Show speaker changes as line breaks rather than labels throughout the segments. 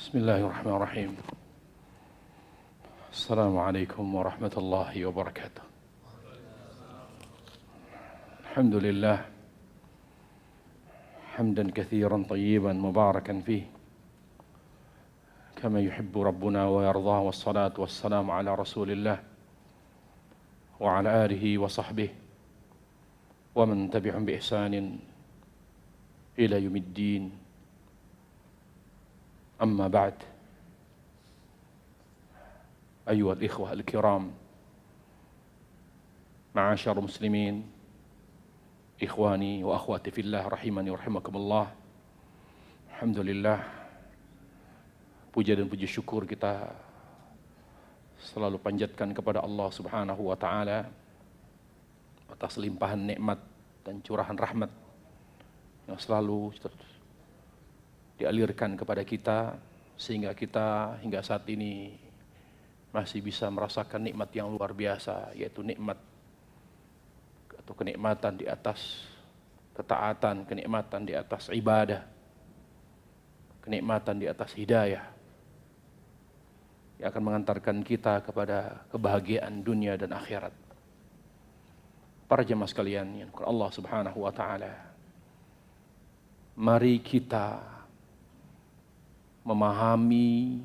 Bismillahirrahmanirrahim. Assalamualaikum warahmatullahi wabarakatuh. Alhamdulillah. Hamdan kathiran tayyiban mubarakan fih. Kama yuhibbu Rabbuna wa yardah, wassalatu wassalamu ala Rasulillah wa ala alihi wa sahbihi wa man tabi'ahum bi ihsanin ila yaumiddin. Amma ba'd. Ayuhal ikhwah al-kiram, ma'asyar muslimin, ikhwani wa akhwati fillah rahimani wa rahimakumullah. Alhamdulillah, puja dan puji syukur kita selalu panjatkan kepada Allah Subhanahu wa taala atas limpahan nikmat dan curahan rahmat yang selalu dialirkan kepada kita sehingga kita hingga saat ini masih bisa merasakan nikmat yang luar biasa, yaitu nikmat atau kenikmatan di atas ketaatan, kenikmatan di atas ibadah, kenikmatan di atas hidayah yang akan mengantarkan kita kepada kebahagiaan dunia dan akhirat. Para jemaah sekalian yang Allah Subhanahu wa taala, mari kita memahami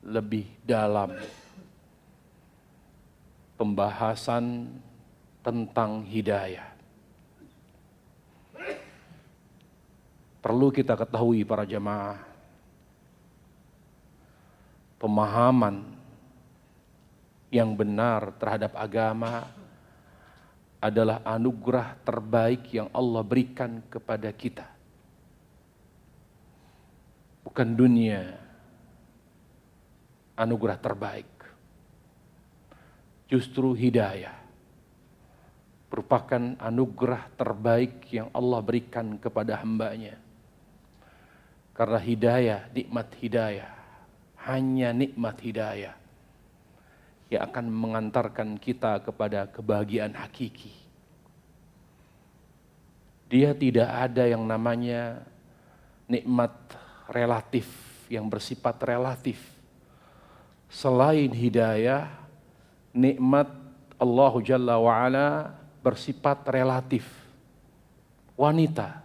lebih dalam pembahasan tentang hidayah. Perlu kita ketahui para jemaah, pemahaman yang benar terhadap agama adalah anugerah terbaik yang Allah berikan kepada kita. Bukan dunia anugerah terbaik. Justru hidayah merupakan anugerah terbaik yang Allah berikan kepada hambanya. Karena hidayah, nikmat hidayah, hanya nikmat hidayah yang akan mengantarkan kita kepada kebahagiaan hakiki. Dia tidak ada yang namanya nikmat relatif, yang bersifat relatif. Selain hidayah, nikmat Allah Jalla wa'ala bersifat relatif. Wanita,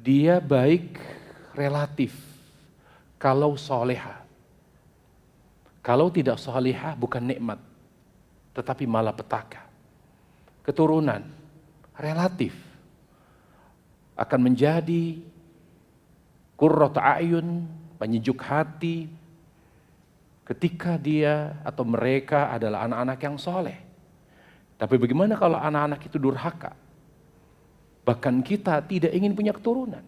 dia baik relatif kalau soleha. Kalau tidak soleha bukan nikmat, tetapi malapetaka. Keturunan relatif akan menjadi qurratu a'yun, penyejuk hati, ketika dia atau mereka adalah anak-anak yang soleh. Tapi bagaimana kalau anak-anak itu durhaka? Bahkan kita tidak ingin punya keturunan.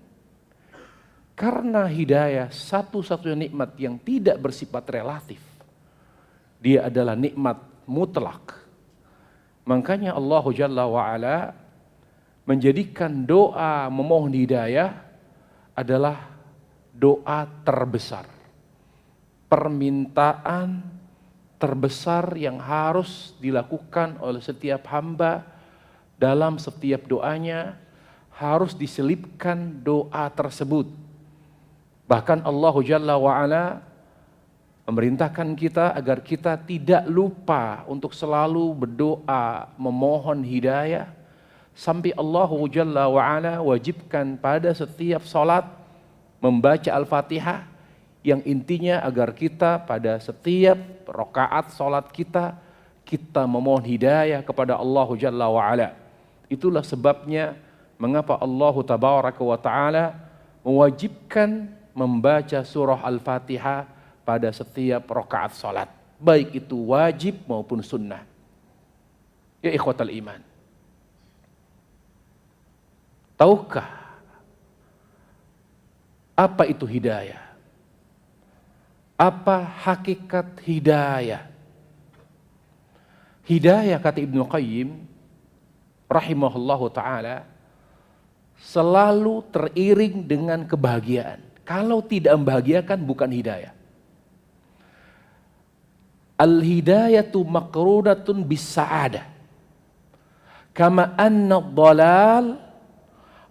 Karena hidayah satu-satunya nikmat yang tidak bersifat relatif. Dia adalah nikmat mutlak. Makanya Allah Jalla wa'ala menjadikan doa memohon hidayah adalah doa terbesar, permintaan terbesar yang harus dilakukan oleh setiap hamba. Dalam setiap doanya harus diselipkan doa tersebut. Bahkan Allah Jalla wa'ala memerintahkan kita agar kita tidak lupa untuk selalu berdoa memohon hidayah, sampai Allah Jalla wa'ala wajibkan pada setiap salat membaca Al-Fatihah, yang intinya agar kita pada setiap rakaat salat kita memohon hidayah kepada Allah Jalla wa'ala. Itulah sebabnya mengapa Allah Tabaraka wa ta'ala mewajibkan membaca surah Al-Fatihah pada setiap rakaat salat, baik itu wajib maupun sunnah. Ya ikhwatal iman, tahukah apa itu hidayah? Apa hakikat hidayah? Hidayah, kata Ibnu Qayyim rahimahullahu ta'ala, selalu teriring dengan kebahagiaan. Kalau tidak membahagiakan bukan hidayah. Al-hidayatu maqrunatun bis-sa'adah. Kama anna ad-dhalal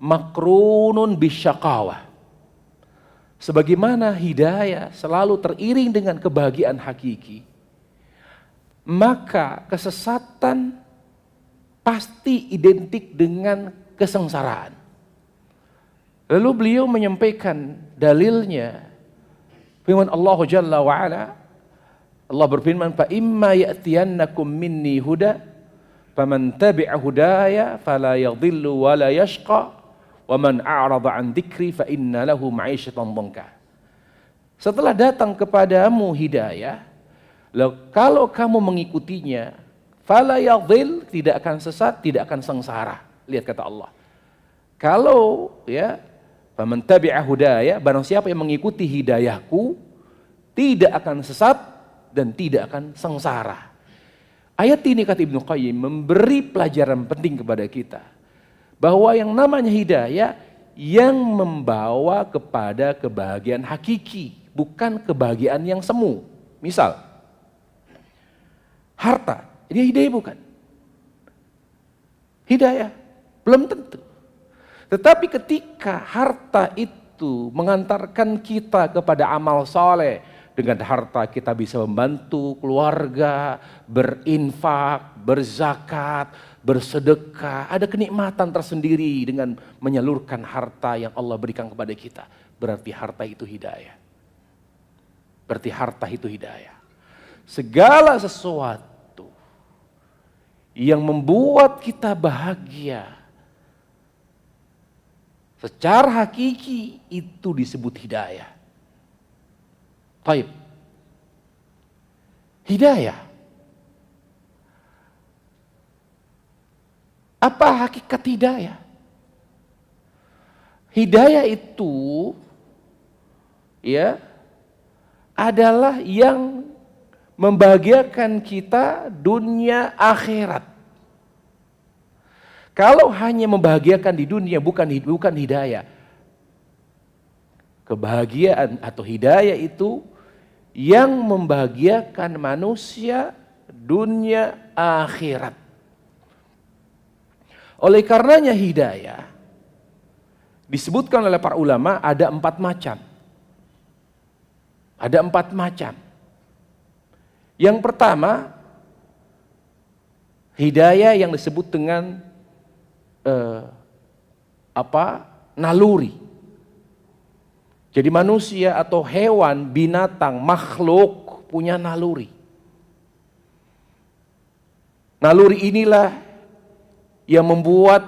makrunun bisyaqawah. sebagaimana hidayah selalu teriring dengan kebahagiaan hakiki, maka kesesatan pasti identik dengan kesengsaraan. Lalu beliau menyampaikan dalilnya, firman Allah Jalla wa Ala, Allah berfirman, "Fa imma ya'tiyannakum minni huda, faman tabi'a hudaya fala yadhillu wa la yashqa, wa man a'rada 'an dzikri fa inna lahu ma'isyatan dhanka." Setelah datang kepadamu hidayah, kalau kamu mengikutinya, fala yadhil, tidak akan sesat, tidak akan sengsara. Lihat kata Allah. Kalau faman tabi'a hudaya, barang siapa yang mengikuti hidayahku, tidak akan sesat dan tidak akan sengsara. Ayat ini kata Ibnu Qayyim memberi pelajaran penting kepada kita, bahwa yang namanya hidayah yang membawa kepada kebahagiaan hakiki, bukan kebahagiaan yang semu. Misal, harta, dia hidayah bukan? Hidayah, belum tentu. Tetapi ketika harta itu mengantarkan kita kepada amal soleh, dengan harta kita bisa membantu keluarga, berinfak, berzakat, bersedekah, ada kenikmatan tersendiri dengan menyalurkan harta yang Allah berikan kepada kita. Berarti harta itu hidayah. Berarti harta itu hidayah. Segala sesuatu yang membuat kita bahagia secara hakiki itu disebut hidayah. Baik. Hidayah. Apa hakikat hidayah? Hidayah itu adalah yang membahagiakan kita dunia akhirat. Kalau hanya membahagiakan di dunia bukan hidayah. Kebahagiaan atau hidayah itu yang membahagiakan manusia dunia akhirat. Oleh karenanya hidayah disebutkan oleh para ulama ada 4 macam. Ada 4 macam. Yang pertama, hidayah yang disebut dengan naluri. Jadi manusia atau hewan, binatang, makhluk punya naluri. Naluri inilah yang membuat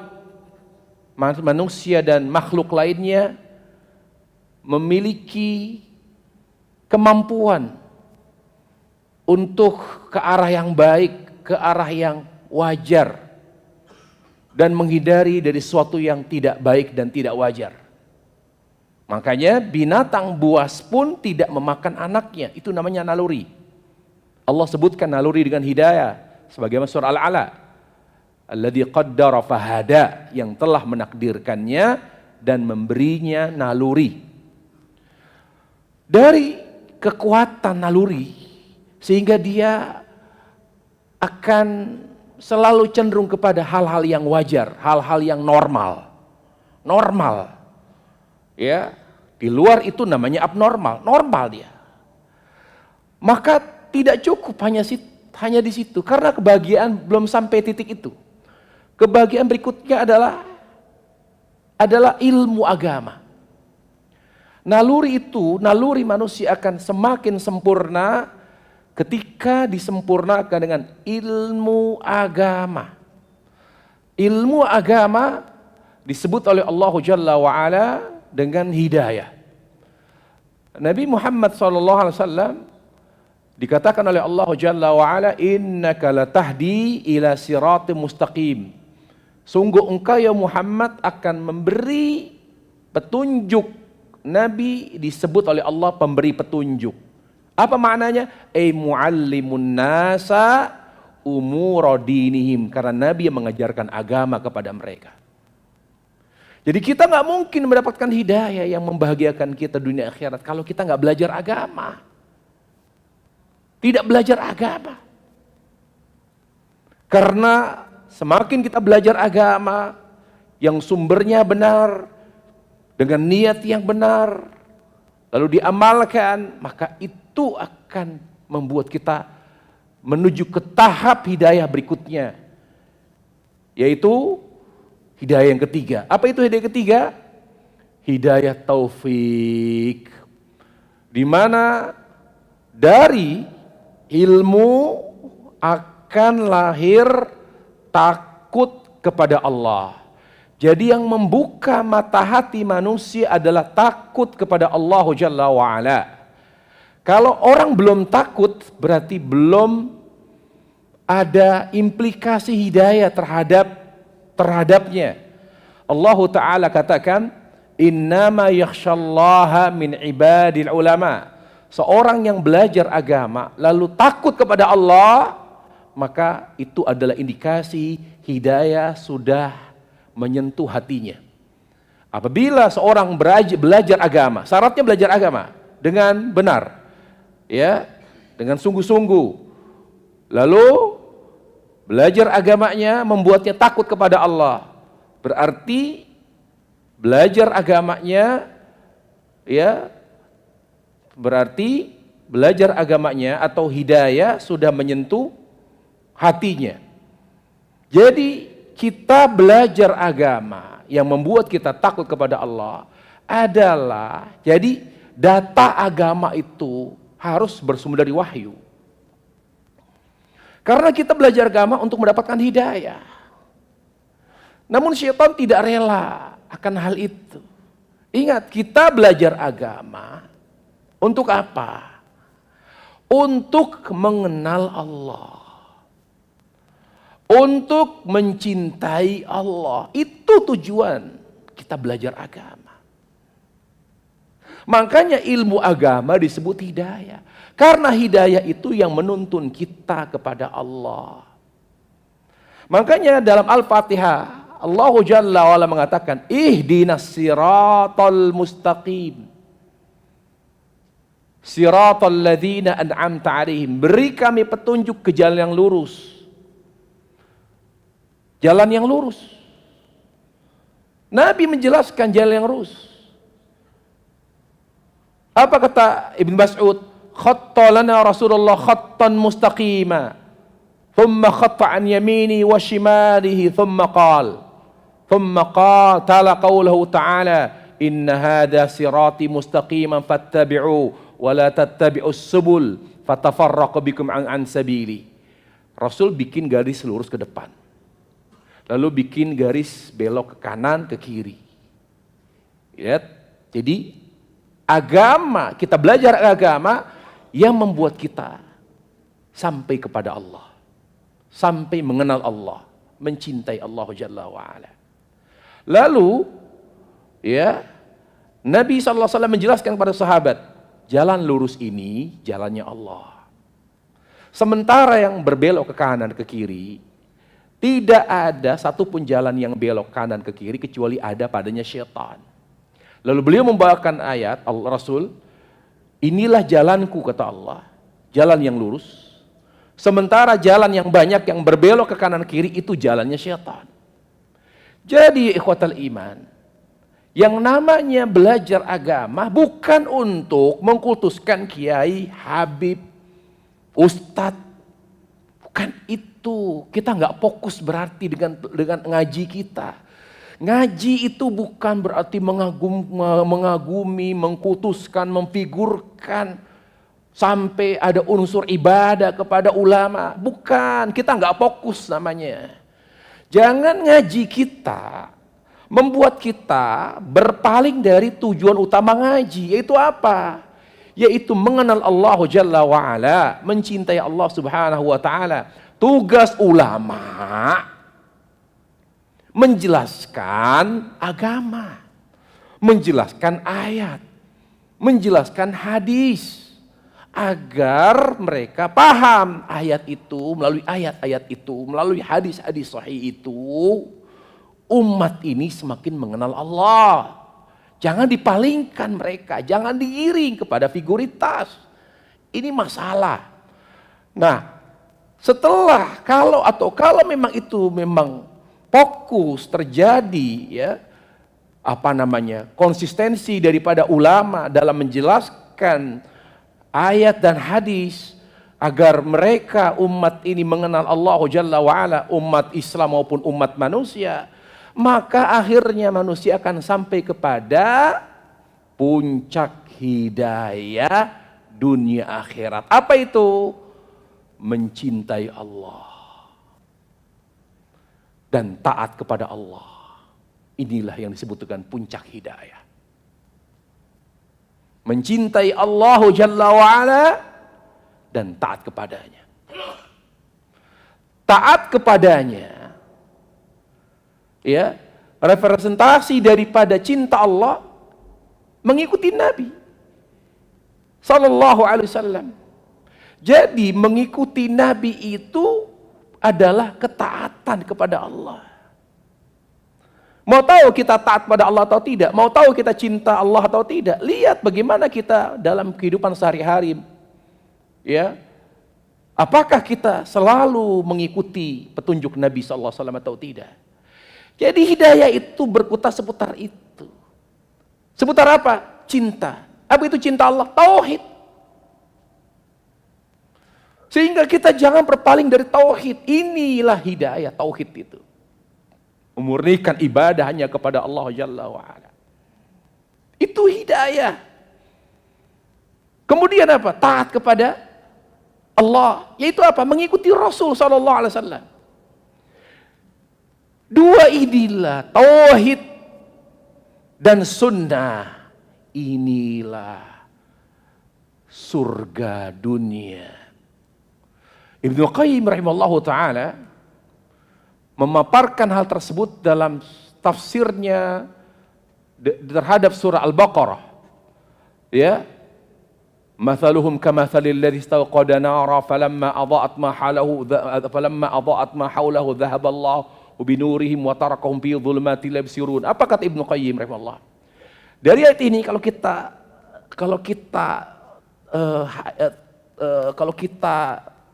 manusia dan makhluk lainnya memiliki kemampuan untuk ke arah yang baik, ke arah yang wajar, dan menghindari dari sesuatu yang tidak baik dan tidak wajar. Makanya binatang buas pun tidak memakan anaknya, itu namanya naluri. Allah sebutkan naluri dengan hidayah, sebagaimana surah Al-Ala, alladzi qaddara fahada, yang telah menakdirkannya dan memberinya naluri. Dari kekuatan naluri, sehingga dia akan selalu cenderung kepada hal-hal yang wajar, hal-hal yang normal. Di luar itu namanya abnormal, normal dia. Maka tidak cukup hanya di situ, karena kebahagiaan belum sampai titik itu. Kebahagiaan berikutnya adalah ilmu agama. Naluri manusia akan semakin sempurna ketika disempurnakan dengan ilmu agama. Ilmu agama disebut oleh Allah Jalla wa Ala dengan hidayah. Nabi Muhammad SAW dikatakan oleh Allah Jalla wa Ala, innaka latahdi ila siratim mustaqim. Sungguh engkau ya Muhammad akan memberi petunjuk. Nabi disebut oleh Allah pemberi petunjuk. Apa maknanya? Muallimun nasa umur dinihim, karena Nabi yang mengajarkan agama kepada mereka. Jadi kita nggak mungkin mendapatkan hidayah yang membahagiakan kita dunia akhirat kalau kita nggak belajar agama. Tidak belajar agama. Karena semakin kita belajar agama yang sumbernya benar, dengan niat yang benar, lalu diamalkan, maka itu akan membuat kita menuju ke tahap hidayah berikutnya, yaitu hidayah yang ketiga. Apa itu hidayah ketiga? Hidayah taufik, di mana dari ilmu akan lahir takut kepada Allah. Jadi yang membuka mata hati manusia adalah takut kepada Allah Jalla wa'ala. Kalau orang belum takut, berarti belum ada implikasi hidayah terhadapnya. Allah Ta'ala katakan, innama yakhshallaha min ibadil ulama. Seorang yang belajar agama lalu takut kepada Allah, maka itu adalah indikasi hidayah sudah menyentuh hatinya. Apabila seorang belajar agama, syaratnya belajar agama dengan benar, ya, dengan sungguh-sungguh. Lalu belajar agamanya membuatnya takut kepada Allah. Berarti belajar agamanya, ya, berarti belajar agamanya atau hidayah sudah menyentuh hatinya. Jadi kita belajar agama yang membuat kita takut kepada Allah adalah, jadi data agama itu harus bersumber dari wahyu. Karena kita belajar agama untuk mendapatkan hidayah. Namun syaitan tidak rela akan hal itu. Ingat, kita belajar agama untuk apa? Untuk mengenal Allah. Untuk mencintai Allah. Itu tujuan kita belajar agama. Makanya ilmu agama disebut hidayah. Karena hidayah itu yang menuntun kita kepada Allah. Makanya dalam Al-Fatihah Allah Jalla wa'ala mengatakan, ihdinas siratal mustaqim, siratal ladzina an'amta alaihim. Beri kami petunjuk ke jalan yang lurus. Jalan yang lurus. Nabi menjelaskan jalan yang lurus. Apa kata Ibn Mas'ud? Khatta lana Rasulullah khattan mustaqima, thumma khatta an yamini wa shimalihi, thumma tala qawlahu ta'ala, inna hadha sirati mustaqiman fattabi'u wa la tattabi'us subul fatafarraqu bikum an sabili. Rasul bikin garis lurus ke depan, lalu bikin garis belok ke kanan, ke kiri. Lihat, jadi agama, kita belajar agama yang membuat kita sampai kepada Allah, sampai mengenal Allah, mencintai Allah Jalla wa'ala. Lalu, ya, Nabi SAW menjelaskan kepada sahabat, jalan lurus ini jalannya Allah. Sementara yang berbelok ke kanan, ke kiri, tidak ada satupun jalan yang belok kanan ke kiri kecuali ada padanya syaitan. Lalu beliau membawakan ayat Rasul, inilah jalanku, kata Allah, jalan yang lurus. Sementara jalan yang banyak yang berbelok ke kanan kiri itu jalannya syaitan. Jadi ikhwatal iman, yang namanya belajar agama bukan untuk mengkultuskan kiai, habib, ustadz. Bukan itu. Kita nggak fokus berarti dengan ngaji kita. Ngaji itu bukan berarti mengagumi, mengkultuskan, memfigurkan sampai ada unsur ibadah kepada ulama. Bukan, kita nggak fokus namanya. Jangan ngaji kita membuat kita berpaling dari tujuan utama ngaji. Yaitu apa? Yaitu mengenal Allah Jalla wa'ala, mencintai Allah Subhanahu wa ta'ala. Tugas ulama menjelaskan agama, menjelaskan ayat, menjelaskan hadis, agar mereka paham ayat itu, melalui ayat-ayat itu, melalui hadis-hadis sahih itu, umat ini semakin mengenal Allah. Jangan dipalingkan mereka, jangan diiring kepada figuritas. Ini masalah. Nah, setelah kalau memang itu memang fokus terjadi, ya, konsistensi daripada ulama dalam menjelaskan ayat dan hadis agar mereka umat ini mengenal Allah Jalla wa'ala, umat Islam maupun umat manusia, maka akhirnya manusia akan sampai kepada puncak hidayah dunia akhirat. Apa itu? Mencintai Allah dan taat kepada Allah. Inilah yang disebutkan puncak hidayah. Mencintai Allah Jalla wa'ala dan taat kepadanya. Taat kepadanya, ya, representasi daripada cinta Allah mengikuti Nabi Sallallahu Alaihi Wasallam. Jadi mengikuti Nabi itu adalah ketaatan kepada Allah. Mau tahu kita taat pada Allah atau tidak? Mau tahu kita cinta Allah atau tidak? Lihat bagaimana kita dalam kehidupan sehari-hari. Ya, apakah kita selalu mengikuti petunjuk Nabi Sallallahu Alaihi Wasallam atau tidak? Jadi hidayah itu berkutat seputar itu. Seputar apa? Cinta. Apa itu cinta Allah? Tauhid. Sehingga kita jangan berpaling dari tauhid. Inilah hidayah, tauhid itu. Memurnikan ibadah hanya kepada Allah Jalla wa'ala. Itu hidayah. Kemudian apa? Taat kepada Allah. Yaitu apa? Mengikuti Rasul Sallallahu Alaihi Wasallam. Dua inilah, tauhid dan sunnah. Inilah surga dunia. Ibnu Qayyim rahimallahu ta'ala memaparkan hal tersebut dalam tafsirnya terhadap surah Al-Baqarah. Ya, mathaluhum kamathalil ladzi istawqada nara falamma adaa'at ma hawlahu dhahaba Allahu binurihim wa tarakahum fi dhulumatin la yubsirun. Apa kata Ibnu Qayyim rahimahullah? Dari ayat ini kalau kita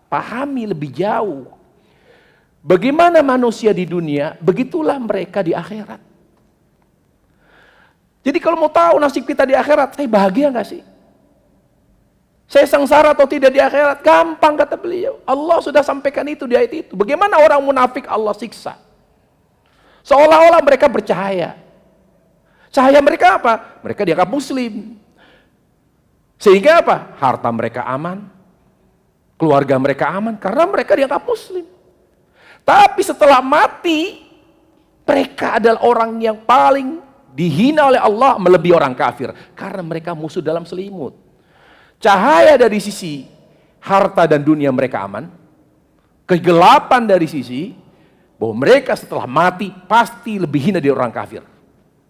pahami lebih jauh bagaimana manusia di dunia, begitulah mereka di akhirat. Jadi kalau mau tahu nasib kita di akhirat, saya bahagia nggak sih? Saya sengsara atau tidak di akhirat? Gampang kata beliau. Allah sudah sampaikan itu di ayat itu. Bagaimana orang munafik Allah siksa? Seolah-olah mereka bercahaya. Cahaya mereka apa? Mereka dianggap muslim. Sehingga apa? Harta mereka aman. Keluarga mereka aman karena mereka dianggap muslim. Tapi setelah mati, mereka adalah orang yang paling dihina oleh Allah melebihi orang kafir. Karena mereka musuh dalam selimut. Cahaya dari sisi harta dan dunia mereka aman. Kegelapan dari sisi bahwa mereka setelah mati pasti lebih hina dari orang kafir.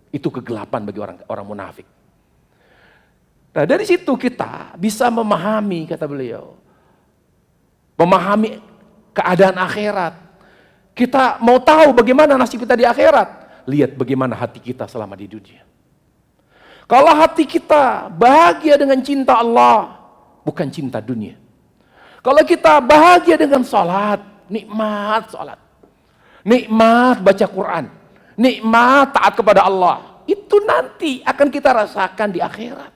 Itu kegelapan bagi orang munafik. Nah dari situ kita bisa memahami, kata beliau, memahami keadaan akhirat. Kita mau tahu bagaimana nasib kita di akhirat, lihat bagaimana hati kita selama di dunia. Kalau hati kita bahagia dengan cinta Allah, bukan cinta dunia. Kalau kita bahagia dengan salat, nikmat salat, nikmat baca Quran, nikmat taat kepada Allah, itu nanti akan kita rasakan di akhirat.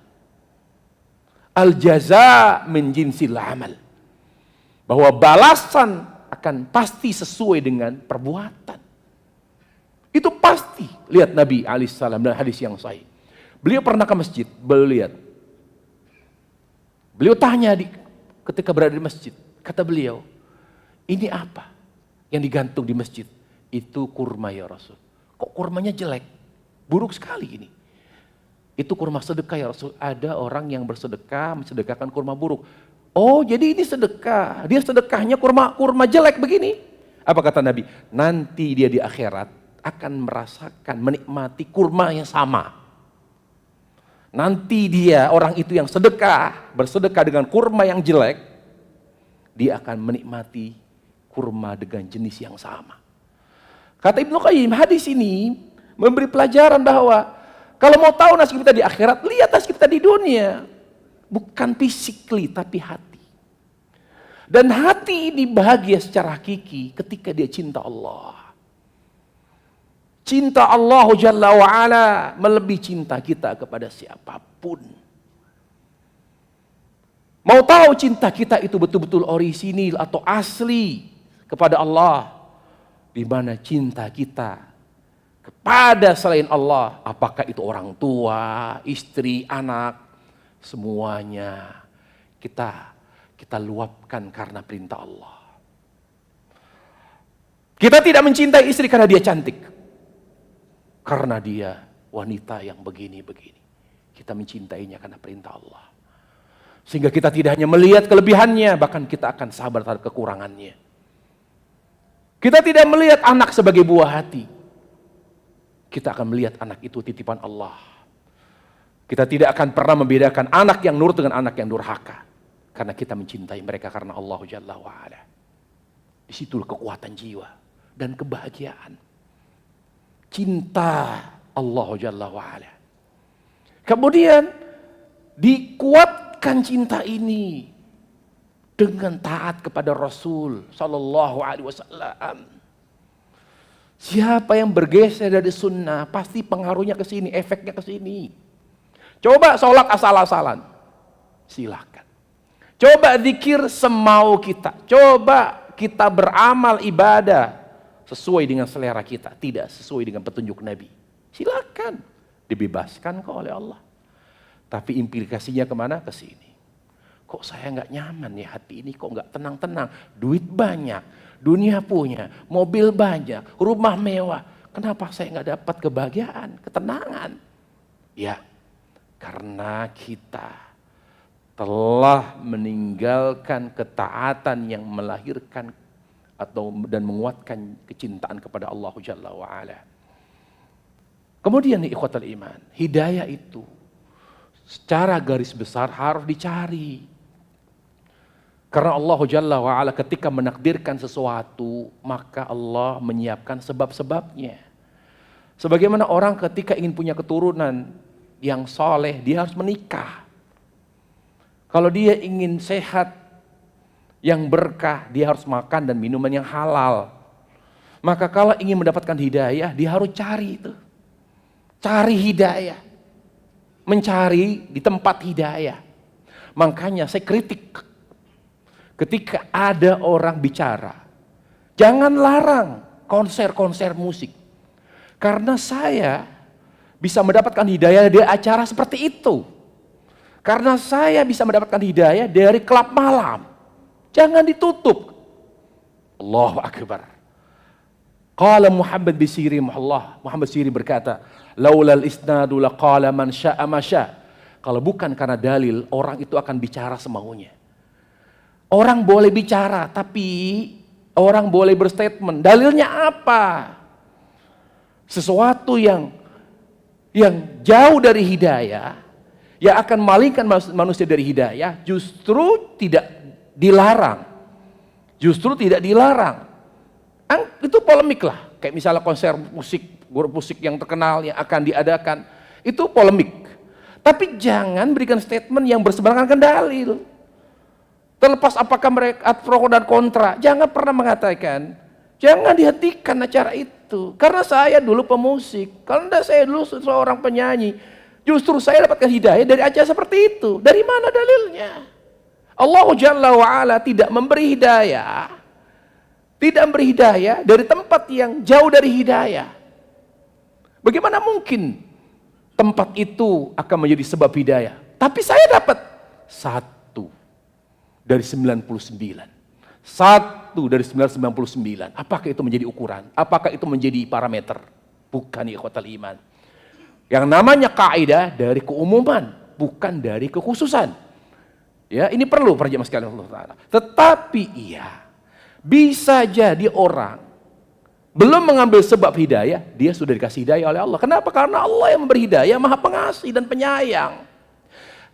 Al-jaza min jinsil amal. Bahwa balasan akan pasti sesuai dengan perbuatan. Itu pasti. Lihat Nabi alaihissalam dan hadis yang sahih. Beliau pernah ke masjid, beliau tanya ketika berada di masjid, kata beliau, ini apa yang digantung di masjid? Itu kurma ya Rasul. Kok kurmanya jelek? Buruk sekali ini. Itu kurma sedekah ya Rasul. Ada orang yang bersedekah, mensedekahkan kurma buruk. Oh, jadi ini sedekah. Dia sedekahnya kurma jelek begini. Apa kata Nabi? Nanti dia di akhirat akan merasakan, menikmati kurma yang sama. Nanti dia, orang itu yang bersedekah dengan kurma yang jelek, dia akan menikmati kurma dengan jenis yang sama. Kata Ibnu Qayyim, hadis ini memberi pelajaran bahwa kalau mau tahu nasib kita di akhirat, lihat nasib kita di dunia. Bukan physically, tapi hati. Dan hati ini bahagia secara hakiki ketika dia cinta Allah. Cinta Allah Jalla wa'ala melebihi cinta kita kepada siapapun. Mau tahu cinta kita itu betul-betul orisinil atau asli kepada Allah? Di mana cinta kita kepada selain Allah, apakah itu orang tua, istri, anak, semuanya kita luapkan karena perintah Allah. Kita tidak mencintai istri karena dia cantik, karena dia wanita yang begini-begini. Kita mencintainya karena perintah Allah. Sehingga kita tidak hanya melihat kelebihannya, bahkan kita akan sabar terhadap kekurangannya. Kita tidak melihat anak sebagai buah hati. Kita akan melihat anak itu titipan Allah. Kita tidak akan pernah membedakan anak yang nurut dengan anak yang durhaka. Karena kita mencintai mereka karena Allah Jalla wa'ala. Di situ kekuatan jiwa dan kebahagiaan. Cinta Allah Jalla wa'ala. Kemudian dikuatkan cinta ini dengan taat kepada Rasul Sallallahu Alaihi Wasallam. Siapa yang bergeser dari sunnah pasti pengaruhnya ke sini, efeknya ke sini. Coba sholat asal-asalan, silakan. Coba zikir semau kita. Coba kita beramal ibadah sesuai dengan selera kita, tidak sesuai dengan petunjuk Nabi. Silakan, dibebaskan kok oleh Allah. Tapi implikasinya kemana? Ke sini. Kok saya nggak nyaman ya hati ini, kok nggak tenang-tenang. Duit banyak, dunia punya, mobil banyak, rumah mewah. Kenapa saya nggak dapat kebahagiaan, ketenangan? Ya, karena kita telah meninggalkan ketaatan yang melahirkan dan menguatkan kecintaan kepada Allah Jalla wa'ala. Kemudian nih ikhwatal iman, hidayah itu secara garis besar harus dicari. Karena Allah Jalla wa'ala ketika menakdirkan sesuatu, maka Allah menyiapkan sebab-sebabnya. Sebagaimana orang ketika ingin punya keturunan yang soleh, dia harus menikah. Kalau dia ingin sehat, yang berkah, dia harus makan dan minuman yang halal. Maka kalau ingin mendapatkan hidayah, dia harus cari itu. Cari hidayah. Mencari di tempat hidayah. Makanya saya kritik ketika ada orang bicara, jangan larang konser-konser musik. Karena saya bisa mendapatkan hidayah dari acara seperti itu. Karena saya bisa mendapatkan hidayah dari klub malam. Jangan ditutup. Allahu Akbar. Qala Muhammad bin Sirin, Muhammad Sirin berkata, laulal isnadu laqala man sya'a ma sya'. Kalau bukan karena dalil, orang itu akan bicara semaunya. Orang boleh bicara, tapi orang boleh berstatement. Dalilnya apa? Sesuatu yang jauh dari hidayah, yang akan malingkan manusia dari hidayah, justru tidak dilarang. Justru tidak dilarang. Itu polemik lah. Kayak misalnya konser musik, grup musik yang terkenal yang akan diadakan. Itu polemik. Tapi jangan berikan statement yang berseberangan dengan dalil. Terlepas apakah mereka pro dan kontra, jangan pernah mengatakan, jangan dihentikan acara itu. Karena saya dulu pemusik, karena saya dulu seorang penyanyi. Justru saya dapatkan hidayah dari acara seperti itu. Dari mana dalilnya? Allah Jalla wa'ala tidak memberi hidayah. Tidak memberi hidayah dari tempat yang jauh dari hidayah. Bagaimana mungkin tempat itu akan menjadi sebab hidayah? Tapi saya dapat 1 dari 99. 1 dari 999. Apakah itu menjadi ukuran? Apakah itu menjadi parameter? Bukan, ikhwatal iman. Yang namanya kaidah dari keumuman, bukan dari kekhususan. Ya, ini perlu para jemaah sekalian Allah Ta'ala. Tetapi bisa jadi orang belum mengambil sebab hidayah, dia sudah dikasih hidayah oleh Allah. Kenapa? Karena Allah yang memberi hidayah, Maha Pengasih dan Penyayang.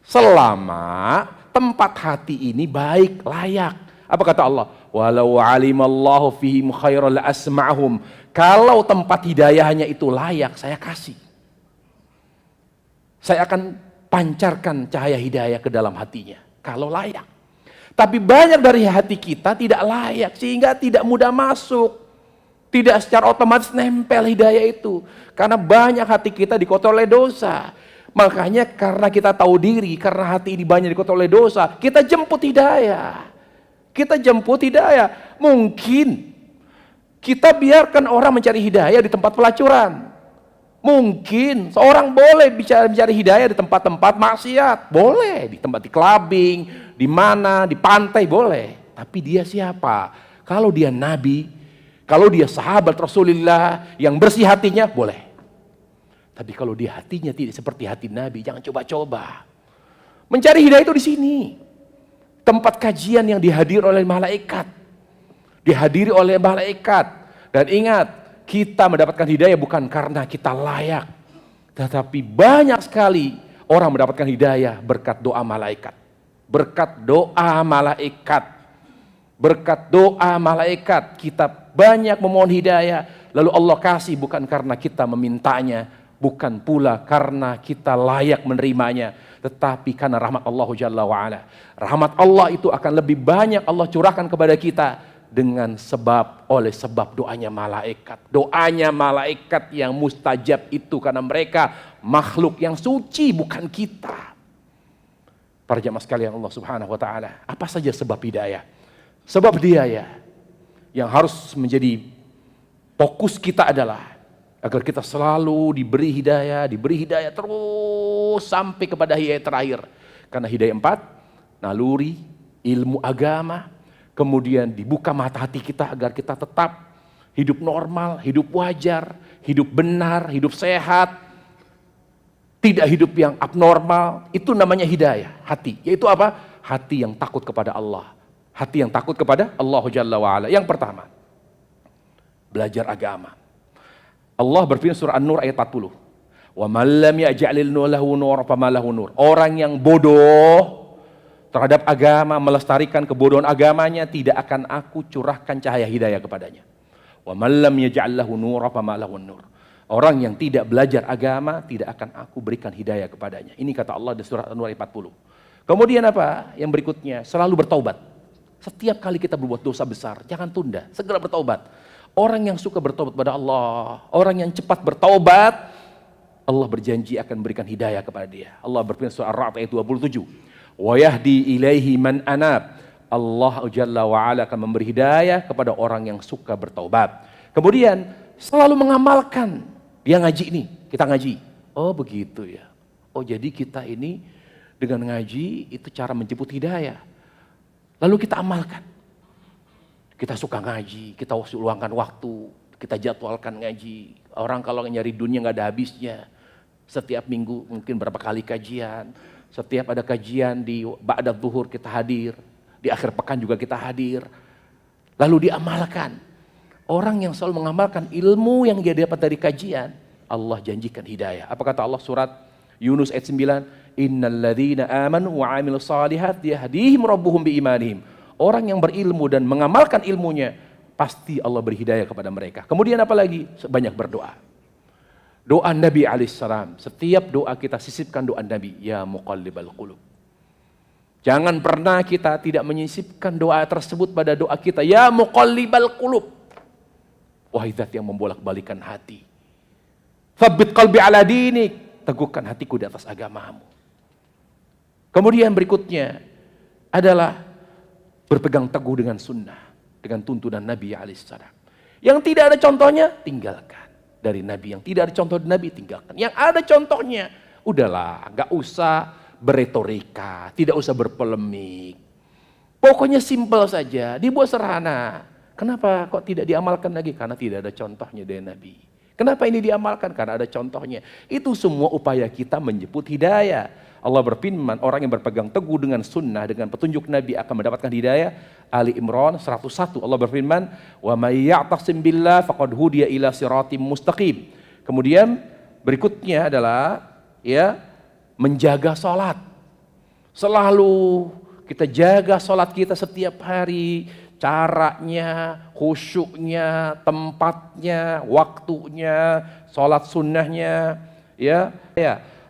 Selama tempat hati ini baik, layak. Apa kata Allah? Walau alimallahu fihim khairal asma'hum. Kalau tempat hidayahnya itu layak, saya kasih. Saya akan pancarkan cahaya hidayah ke dalam hatinya. Kalau layak. Tapi banyak dari hati kita tidak layak, sehingga tidak mudah masuk. Tidak secara otomatis nempel hidayah itu. Karena banyak hati kita dikotori oleh dosa. Makanya karena kita tahu diri, karena hati ini banyak dikotori oleh dosa, kita jemput hidayah. Kita jemput hidayah. Mungkin kita biarkan orang mencari hidayah di tempat pelacuran. Mungkin seorang boleh mencari hidayah di tempat-tempat maksiat. Boleh, di clubbing, di mana, di pantai boleh. Tapi dia siapa? Kalau dia nabi, kalau dia sahabat Rasulullah yang bersih hatinya, boleh. Tapi kalau dia hatinya tidak seperti hati Nabi, jangan coba-coba. Mencari hidayah itu di sini. Tempat kajian yang dihadiri oleh malaikat. Dihadiri oleh malaikat. Dan ingat, kita mendapatkan hidayah bukan karena kita layak. Tetapi banyak sekali orang mendapatkan hidayah berkat doa malaikat. Berkat doa malaikat. Berkat doa malaikat. Kita banyak memohon hidayah. Lalu Allah kasih bukan karena kita memintanya. Bukan pula karena kita layak menerimanya, tetapi karena rahmat Allah Jalla wa'ala. Rahmat Allah itu akan lebih banyak Allah curahkan kepada kita oleh sebab doanya malaikat. Doanya malaikat yang mustajab itu karena mereka makhluk yang suci, bukan kita. Para jamaah sekalian Allah Subhanahu wa taala, apa saja sebab hidayah? Sebab hidayah yang harus menjadi fokus kita adalah agar kita selalu diberi hidayah terus sampai kepada hidayah terakhir. Karena hidayah 4, naluri, ilmu agama, kemudian dibuka mata hati kita agar kita tetap hidup normal, hidup wajar, hidup benar, hidup sehat, tidak hidup yang abnormal. Itu namanya hidayah hati. Yaitu apa? Hati yang takut kepada Allah. Hati yang takut kepada Allah Jalla wa'ala. Yang pertama, belajar agama. Allah berfirman surah An-Nur ayat 40. Wa man lam yaj'alil lahu nur fama lahu nur. Orang yang bodoh terhadap agama, melestarikan kebodohan agamanya, tidak akan aku curahkan cahaya hidayah kepadanya. Wa man lam yaj'al lahu nur fama lahu nur. Orang yang tidak belajar agama, tidak akan aku berikan hidayah kepadanya. Ini kata Allah di surah An-Nur ayat 40. Kemudian apa? Yang berikutnya, selalu bertaubat. Setiap kali kita berbuat dosa besar, jangan tunda, segera bertaubat. Orang yang suka bertobat kepada Allah, orang yang cepat bertaubat, Allah berjanji akan berikan hidayah kepada dia. Allah berfirman surah Ar-Ra'd ayat 27. Wa yahdi ilaihi man anab. Allah Jalla wa ala akan memberi hidayah kepada orang yang suka bertaubat. Kemudian selalu mengamalkan. Dia ngaji nih, kita ngaji. Oh begitu ya. Oh jadi kita ini dengan ngaji itu cara menjemput hidayah. Lalu kita amalkan. Kita suka ngaji, kita luangkan waktu, kita jadwalkan ngaji. Orang kalau nyari dunia nggak ada habisnya. Setiap minggu mungkin berapa kali kajian. Setiap ada kajian di ba'da zuhur kita hadir. Di akhir pekan juga kita hadir. Lalu diamalkan. Orang yang selalu mengamalkan ilmu yang dia dapat dari kajian, Allah janjikan hidayah. Apa kata Allah surat Yunus ayat 9? Innal ladzina amanu wa 'amilus shalihat yahdihim rabbuhum biimanihim. Orang yang berilmu dan mengamalkan ilmunya, pasti Allah beri hidayah kepada mereka. Kemudian apa lagi? Banyak berdoa. Doa Nabi alaihissalam. Setiap doa kita sisipkan doa Nabi. Ya muqallibal qulub. Jangan pernah kita tidak menyisipkan doa tersebut pada doa kita. Ya muqallibal qulub. Wahai zat yang membolak-balikan hati. Tsabbit qalbi ala dinik. Teguhkan hatiku di atas agamamu. Kemudian berikutnya adalah berpegang teguh dengan sunnah, dengan tuntunan Nabi alaihissalam. Yang tidak ada contohnya, tinggalkan. Dari Nabi yang tidak ada contoh dari Nabi, tinggalkan. Yang ada contohnya, udahlah, gak usah berretorika, tidak usah berpolemik. Pokoknya simpel saja, dibuat sederhana. Kenapa kok tidak diamalkan lagi? Karena tidak ada contohnya dari Nabi. Kenapa ini diamalkan? Karena ada contohnya. Itu semua upaya kita menjemput hidayah. Allah berfirman, orang yang berpegang teguh dengan sunnah, dengan petunjuk Nabi akan mendapatkan hidayah. Ali Imran 101, Allah berfirman, wa may ya'tasim billah faqad hudiya ila siratim mustaqim. Kemudian berikutnya adalah ya menjaga salat. Selalu kita jaga salat kita setiap hari, caranya, khusyuknya, tempatnya, waktunya, salat sunnahnya, ya.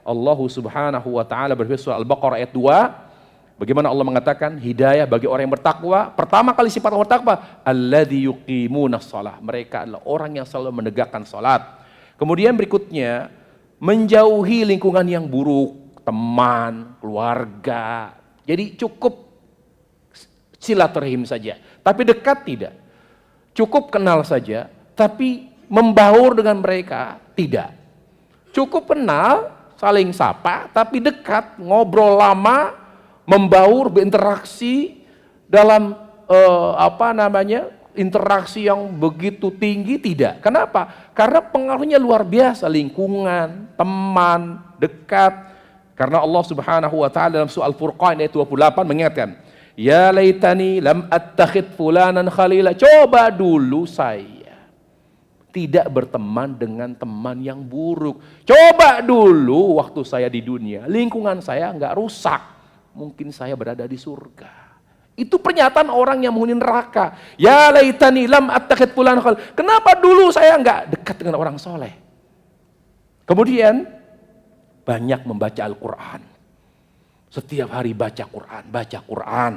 Allah Subhanahu wa taala berfirman surah Al-Baqarah ayat 2, Bagaimana Allah mengatakan hidayah bagi orang yang bertakwa? Pertama kali sifat orang bertakwa, alladzi yuqimunas shalah. Mereka adalah orang yang selalu menegakkan salat. Kemudian berikutnya, menjauhi lingkungan yang buruk, teman, keluarga. Jadi cukup silaturahim saja, tapi dekat tidak. Cukup kenal saja, tapi membaur dengan mereka tidak. Cukup kenal, saling sapa, tapi dekat, ngobrol lama, membaur, berinteraksi dalam interaksi yang begitu tinggi tidak. Kenapa? Karena pengaruhnya luar biasa, lingkungan, teman, dekat. Karena Allah Subhanahu wa taala dalam surah Al-Furqan ayat 28 mengingatkan, ya laitani lam attakhid fulanan khalila. Coba dulu saya tidak berteman dengan teman yang buruk. Coba dulu waktu saya di dunia, lingkungan saya enggak rusak. Mungkin saya berada di surga. Itu pernyataan orang yang menghuni neraka. Ya laitani lam attakhid fulanan khalila. Kenapa dulu saya enggak dekat dengan orang soleh? Kemudian banyak membaca Al-Quran. Setiap hari baca Quran, baca Quran.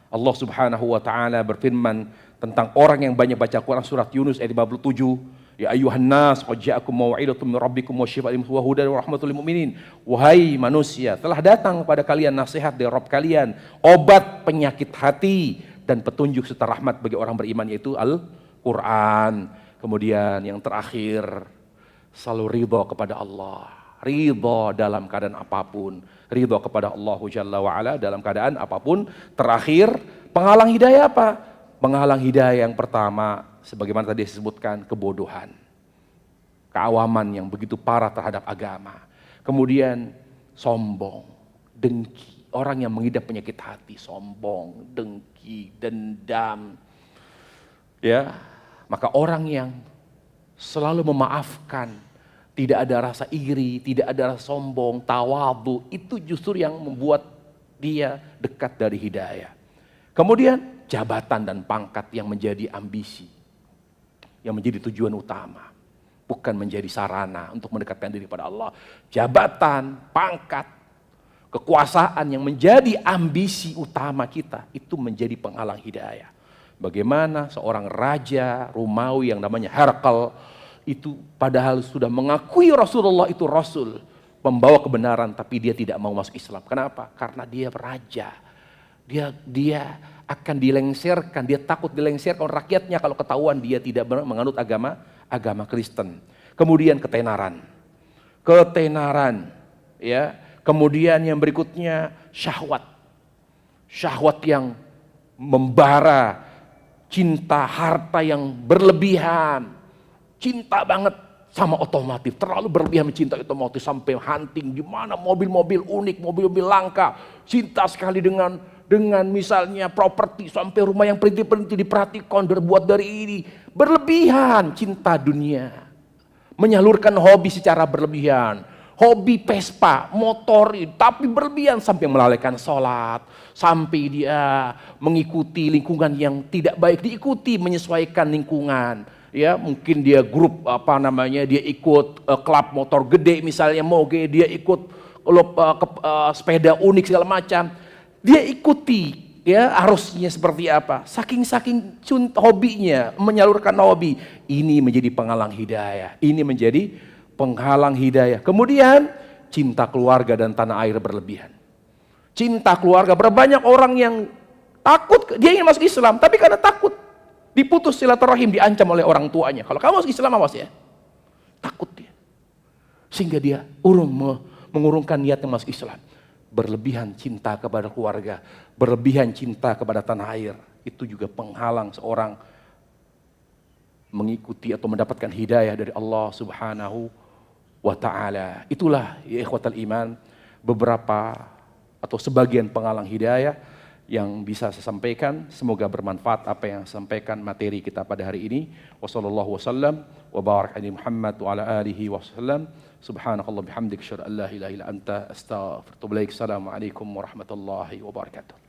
Allah Subhanahu wa taala berfirman tentang orang yang banyak baca Quran, surat Yunus ayat 57. Ya ayyuhan nas qad ja'akum mau'idatun min rabbikum wa syifaa'un wa hudan wa rahmatul lil mu'minin. Wahai manusia, telah datang kepada kalian nasihat dari Rabb kalian, obat penyakit hati dan petunjuk serta rahmat bagi orang beriman, yaitu Al-Quran. Kemudian yang terakhir, selalu ridha kepada Allah. Ridha dalam keadaan apapun. Ridha kepada Allah Jalla wa'ala dalam keadaan apapun. Terakhir, penghalang hidayah apa? Penghalang hidayah yang pertama, sebagaimana tadi disebutkan, kebodohan. Keawaman yang begitu parah terhadap agama. Kemudian sombong, dengki. Orang yang mengidap penyakit hati, sombong, dengki, dendam. Ya, maka orang yang selalu memaafkan, tidak ada rasa iri, tidak ada rasa sombong, tawadhu, itu justru yang membuat dia dekat dari hidayah. Kemudian jabatan dan pangkat yang menjadi ambisi, yang menjadi tujuan utama, bukan menjadi sarana untuk mendekatkan diri pada Allah. Jabatan, pangkat, kekuasaan yang menjadi ambisi utama kita, itu menjadi penghalang hidayah. Bagaimana seorang raja Romawi yang namanya Herakl, itu padahal sudah mengakui Rasulullah itu Rasul, membawa kebenaran, tapi dia tidak mau masuk Islam. Kenapa? Karena dia raja. Dia akan dilengserkan, dia takut dilengserkan oleh rakyatnya kalau ketahuan dia tidak menganut agama Kristen. Kemudian ketenaran, ya. Kemudian yang berikutnya syahwat yang membara, cinta harta yang berlebihan, cinta banget sama otomotif, terlalu berlebihan mencintai otomotif sampai hunting di mana mobil-mobil unik, mobil-mobil langka, cinta sekali dengan misalnya properti sampai rumah yang perintil-perintil diperhatikan, berbuat dari ini, berlebihan cinta dunia, menyalurkan hobi secara berlebihan, hobi Vespa, motor, tapi berlebihan sampai melalaikan sholat, sampai dia mengikuti lingkungan yang tidak baik, diikuti menyesuaikan lingkungan. Ya, mungkin dia grup dia ikut klub motor gede misalnya, moge, dia ikut klub sepeda unik segala macam. Dia ikuti, ya, harusnya seperti apa. Saking hobinya, menyalurkan hobi, ini menjadi penghalang hidayah. Ini menjadi penghalang hidayah. Kemudian cinta keluarga dan tanah air berlebihan. Cinta keluarga, berbanyak orang yang takut, dia ingin masuk Islam, tapi karena takut diputus silaturahim, diancam oleh orang tuanya. Kalau kamu masuk Islam, awas ya. Takut dia. Sehingga dia mengurungkan niatnya masuk Islam. Berlebihan cinta kepada keluarga, berlebihan cinta kepada tanah air, itu juga penghalang seorang mengikuti atau mendapatkan hidayah dari Allah Subhanahu wa ta'ala. Itulah ya ikhwatal iman, beberapa atau sebagian penghalang hidayah yang bisa saya sampaikan. Semoga bermanfaat apa yang saya sampaikan materi kita pada hari ini. Wassallallahu wasallam wa barak ala Muhammad wa ala alihi wasallam. Subhanakallah bihamdik, asyhadu an la ilaha illa anta, astaghfiruka wa atubu ilaik. Assalamualaikum warahmatullahi wabarakatuh.